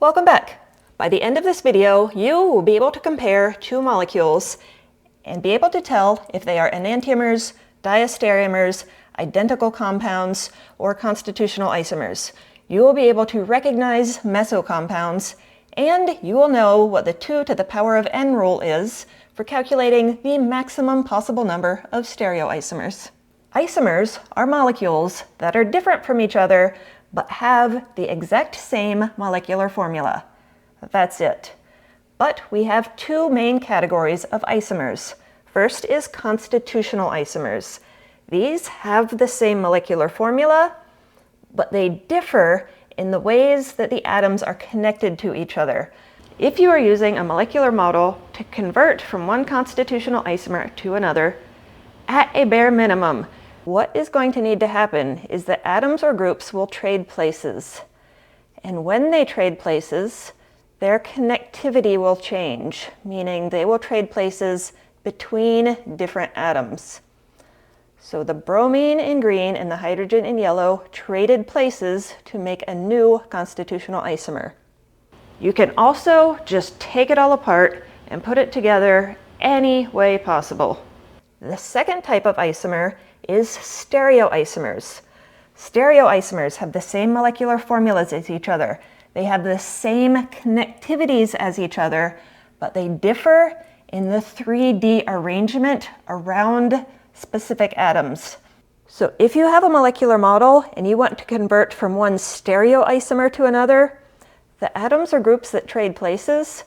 Welcome back. By the end of this video, you will be able to compare two molecules and be able to tell if they are enantiomers, diastereomers, identical compounds, or constitutional isomers. You will be able to recognize meso compounds, and you will know what the 2 to the power of n rule is for calculating the maximum possible number of stereoisomers. Isomers are molecules that are different from each other but have the exact same molecular formula. That's it. But we have two main categories of isomers. First is constitutional isomers. These have the same molecular formula, but they differ in the ways that the atoms are connected to each other. If you are using a molecular model to convert from one constitutional isomer to another, at a bare minimum, what is going to need to happen is that atoms or groups will trade places. And when they trade places, their connectivity will change, meaning they will trade places between different atoms. So the bromine in green and the hydrogen in yellow traded places to make a new constitutional isomer. You can also just take it all apart and put it together any way possible. The second type of isomer is stereoisomers. Stereoisomers have the same molecular formulas as each other. They have the same connectivities as each other, but they differ in the 3D arrangement around specific atoms. So if you have a molecular model and you want to convert from one stereoisomer to another, the atoms or groups that trade places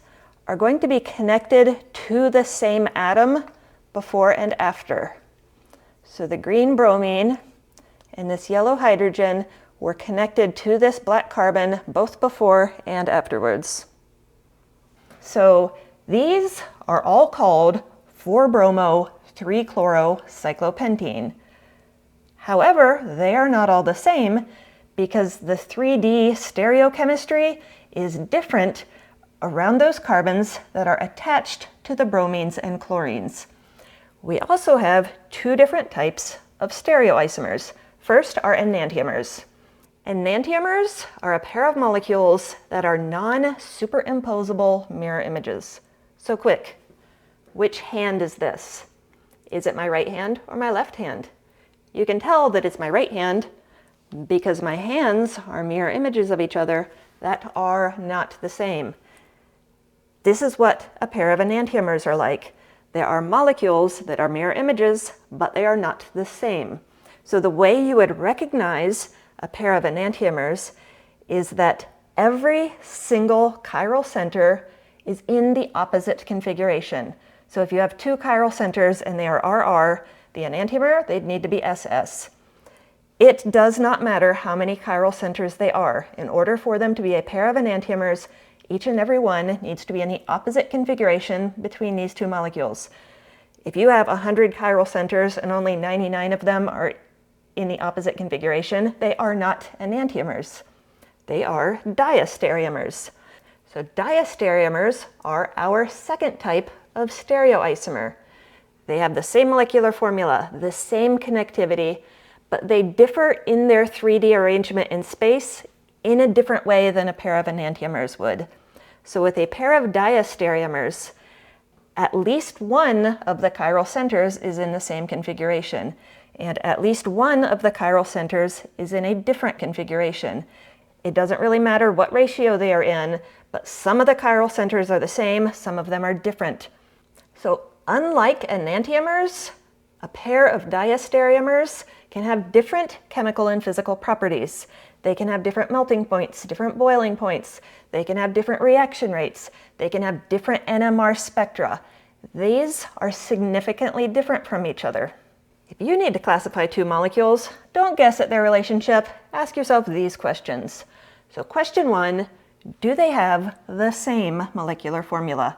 are going to be connected to the same atom before and after. So the green bromine and this yellow hydrogen were connected to this black carbon both before and afterwards. So these are all called 4-bromo-3-chloro-cyclopentene. However, they are not all the same because the 3D stereochemistry is different around those carbons that are attached to the bromines and chlorines. We also have two different types of stereoisomers. First are enantiomers. Enantiomers are a pair of molecules that are non-superimposable mirror images. So quick, which hand is this? Is it my right hand or my left hand? You can tell that it's my right hand because my hands are mirror images of each other that are not the same. This is what a pair of enantiomers are like. There are molecules that are mirror images, but they are not the same. So the way you would recognize a pair of enantiomers is that every single chiral center is in the opposite configuration. So if you have two chiral centers and they are RR, the enantiomer, they'd need to be SS. It does not matter how many chiral centers they are. In order for them to be a pair of enantiomers, each and every one needs to be in the opposite configuration between these two molecules. If you have 100 chiral centers and only 99 of them are in the opposite configuration, they are not enantiomers. They are diastereomers. So diastereomers are our second type of stereoisomer. They have the same molecular formula, the same connectivity, but they differ in their 3D arrangement in space in a different way than a pair of enantiomers would. So with a pair of diastereomers, at least one of the chiral centers is in the same configuration, and at least one of the chiral centers is in a different configuration. It doesn't really matter what ratio they are in, but some of the chiral centers are the same, some of them are different. So unlike enantiomers, a pair of diastereomers can have different chemical and physical properties. They can have different melting points, different boiling points. They can have different reaction rates. They can have different NMR spectra. These are significantly different from each other. If you need to classify two molecules, don't guess at their relationship. Ask yourself these questions. So question 1, do they have the same molecular formula?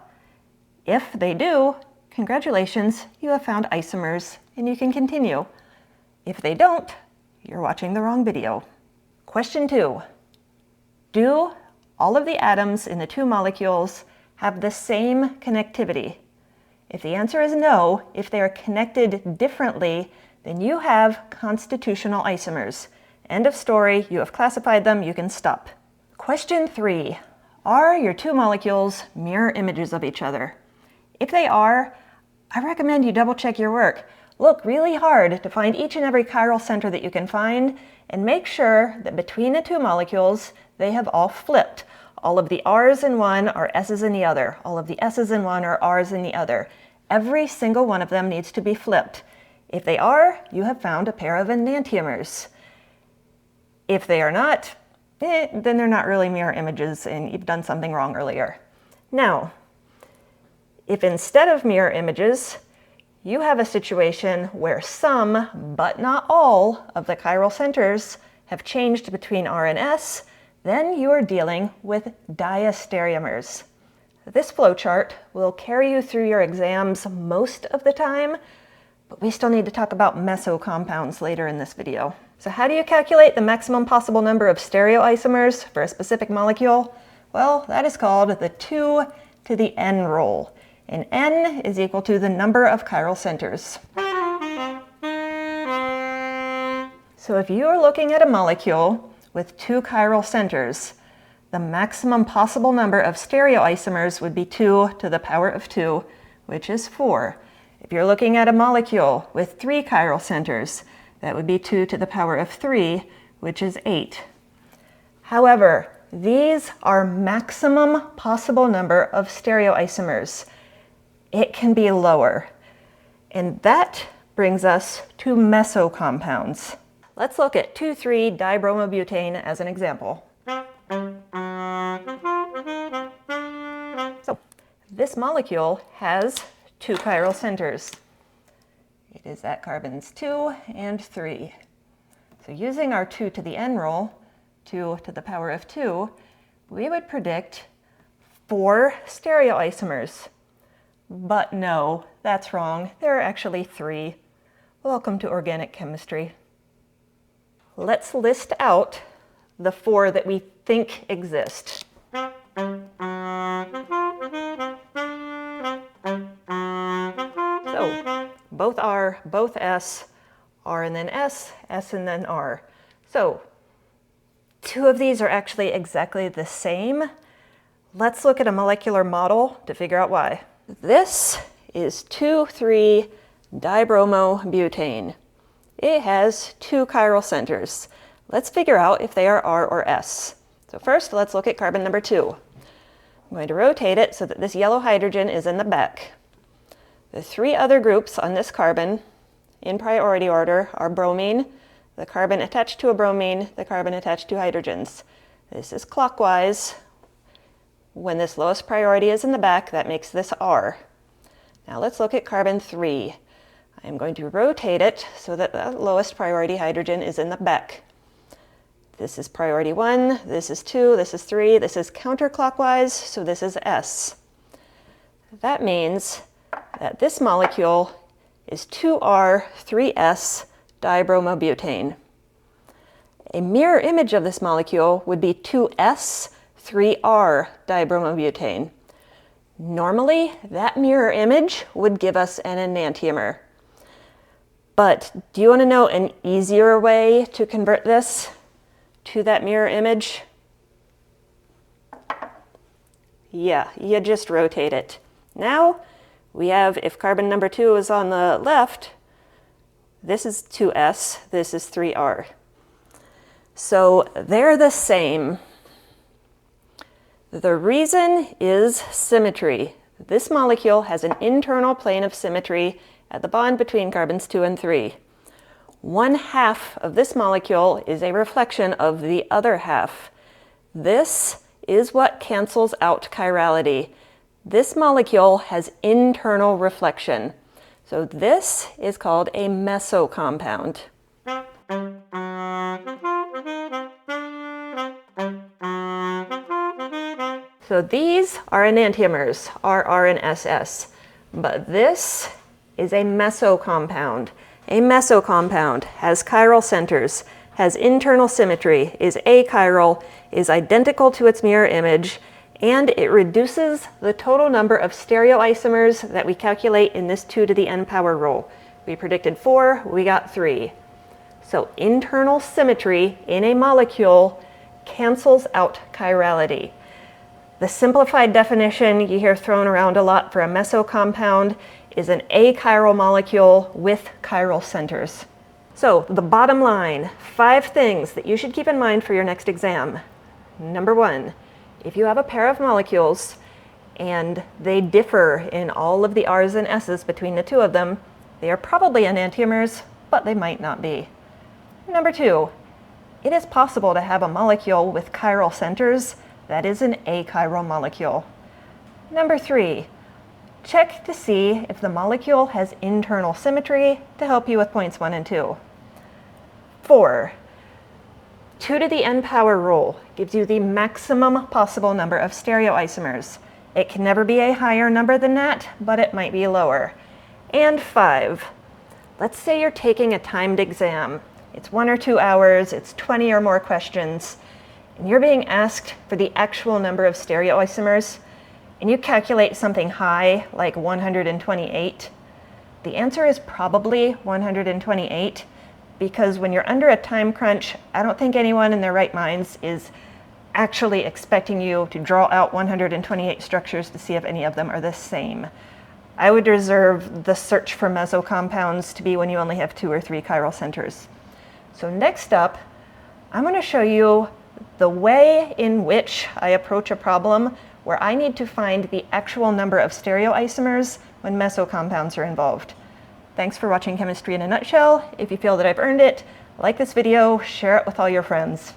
If they do, congratulations, you have found isomers and you can continue. If they don't, you're watching the wrong video. Question 2, do all of the atoms in the two molecules have the same connectivity? If the answer is no, if they are connected differently, then you have constitutional isomers. End of story, you have classified them, you can stop. Question 3, Are your two molecules mirror images of each other? If they are, I recommend you double check your work. Look really hard to find each and every chiral center that you can find, and make sure that between the two molecules, they have all flipped. All of the R's in one are S's in the other. All of the S's in one are R's in the other. Every single one of them needs to be flipped. If they are, you have found a pair of enantiomers. If they are not, then they're not really mirror images and you've done something wrong earlier. Now, if instead of mirror images, you have a situation where some, but not all, of the chiral centers have changed between R and S, then you are dealing with diastereomers. This flowchart will carry you through your exams most of the time, but we still need to talk about meso compounds later in this video. So how do you calculate the maximum possible number of stereoisomers for a specific molecule? Well, that is called the 2 to the n rule. And n is equal to the number of chiral centers. So if you are looking at a molecule with 2 chiral centers, the maximum possible number of stereoisomers would be 2 to the power of 2, which is 4. If you're looking at a molecule with 3 chiral centers, that would be 2 to the power of 3, which is 8. However, these are maximum possible number of stereoisomers. It can be lower. And that brings us to meso compounds. Let's look at 2,3-dibromobutane as an example. So, this molecule has 2 chiral centers. It is at carbons 2 and 3. So using our 2 to the n rule, 2 to the power of 2, we would predict 4 stereoisomers. But no, that's wrong. There are actually 3. Welcome to organic chemistry. Let's list out the 4 that we think exist. So, both R, both S, R and then S, S and then R. So, 2 of these are actually exactly the same. Let's look at a molecular model to figure out why. This is 2,3-dibromobutane. It has 2 chiral centers. Let's figure out if they are R or S. So first, let's look at carbon number 2. I'm going to rotate it so that this yellow hydrogen is in the back. The 3 other groups on this carbon, in priority order, are bromine, the carbon attached to a bromine, the carbon attached to hydrogens. This is clockwise. When this lowest priority is in the back, that makes this R. Now let's look at carbon 3. I am going to rotate it so that the lowest priority hydrogen is in the back. This is priority 1, this is 2, this is 3, this is counterclockwise, so this is S. That means that this molecule is 2R, 3S dibromobutane. A mirror image of this molecule would be 2S, 3R dibromobutane. Normally, that mirror image would give us an enantiomer. But do you want to know an easier way to convert this to that mirror image? Yeah, you just rotate it. Now, we have, if carbon number 2 is on the left, this is 2S, this is 3R. So they're the same. The reason is symmetry. This molecule has an internal plane of symmetry at the bond between carbons 2 and 3. 1/2 of this molecule is a reflection of the other half. This is what cancels out chirality. This molecule has internal reflection. So this is called a meso compound. So these are enantiomers, RR and SS, but this is a meso compound. A meso compound has chiral centers, has internal symmetry, is achiral, is identical to its mirror image, and it reduces the total number of stereoisomers that we calculate in this 2 to the n power rule. We predicted 4, we got 3. So internal symmetry in a molecule cancels out chirality. The simplified definition you hear thrown around a lot for a meso compound is an achiral molecule with chiral centers. So the bottom line, 5 things that you should keep in mind for your next exam. Number 1, if you have a pair of molecules and they differ in all of the R's and S's between the two of them, they are probably enantiomers, but they might not be. Number 2, it is possible to have a molecule with chiral centers that is an achiral molecule. Number 3, check to see if the molecule has internal symmetry to help you with points 1 and 2. 4, 2 to the n power rule gives you the maximum possible number of stereoisomers. It can never be a higher number than that, but it might be lower. And 5, let's say you're taking a timed exam. It's 1 or 2 hours, it's 20 or more questions, and you're being asked for the actual number of stereoisomers, and you calculate something high, like 128. The answer is probably 128, because when you're under a time crunch, I don't think anyone in their right minds is actually expecting you to draw out 128 structures to see if any of them are the same. I would reserve the search for meso compounds to be when you only have 2 or 3 chiral centers. So next up, I'm going to show you the way in which I approach a problem where I need to find the actual number of stereoisomers when meso compounds are involved. Thanks for watching Chemistry in a Nutshell. If you feel that I've earned it, like this video, share it with all your friends.